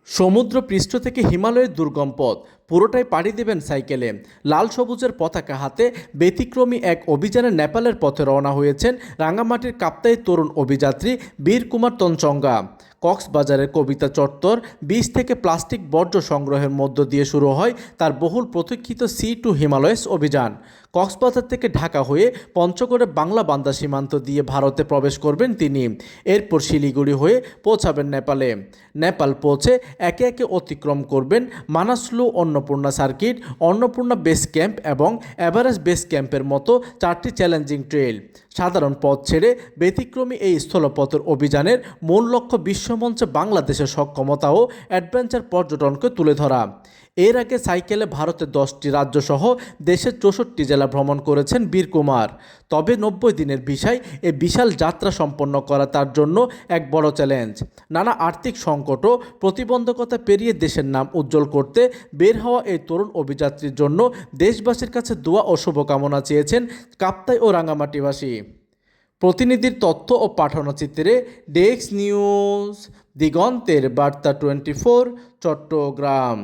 সমুদ্রপৃষ্ঠ থেকে হিমালয়ের দুর্গম পথ পুরোটাই পাড়ি দেবেন সাইকেলে। লাল সবুজের পতাকা হাতে ব্যতিক্রমী এক অভিযানে নেপালের পথে রওনা হয়েছেন রাঙামাটির কাপ্তাই তরুণ অভিযাত্রী বীর কুমার তঞ্চঙ্গা। কক্সবাজারের কবিতা চত্বর বীচ থেকে প্লাস্টিক বর্জ্য সংগ্রহের মধ্য দিয়ে শুরু হয় তার বহুল প্রতীক্ষিত সি টু হিমালয়স অভিযান। কক্সবাজার থেকে ঢাকা হয়ে পঞ্চগড়ে বাংলা বান্দা সীমান্ত দিয়ে ভারতে প্রবেশ করবেন তিনি। এরপর শিলিগুড়ি হয়ে পৌঁছাবেন নেপালে। নেপাল পৌঁছে একে একে অতিক্রম করবেন Manaslu Annapurna circuit, Annapurna base camp এবং এভারেস্ট বেস ক্যাম্পের মতো 4টি চ্যালেঞ্জিং ট্রেল। সাধারণ পথ ছেড়ে ব্যতিক্রমী এই স্থলপথের অভিযানের মূল লক্ষ্য বিশ্বমঞ্চে বাংলাদেশের সক্ষমতা ও অ্যাডভেঞ্চার পর্যটনকে তুলে ধরা। এর আগে সাইকেলে ভারতের 10টি রাজ্যসহ দেশের 64 জেলা ভ্রমণ করেছেন বীর কুমার। তবে 90 দিনের ভিসায় এ বিশাল যাত্রা সম্পন্ন করা তার জন্য এক বড় চ্যালেঞ্জ। নানা আর্থিক সংকট ও প্রতিবন্ধকতা পেরিয়ে দেশের নাম উজ্জ্বল করতে বের হওয়া এই তরুণ অভিযাত্রীর জন্য দেশবাসীর কাছে দোয়া ও শুভকামনা চেয়েছেন কাপ্তাই ও রাঙামাটিবাসী। প্রতিনিধির তথ্য ও পাঠানো চিত্রে ডেস্ক নিউজ, দিগন্তের বার্তা 24, চট্টগ্রাম।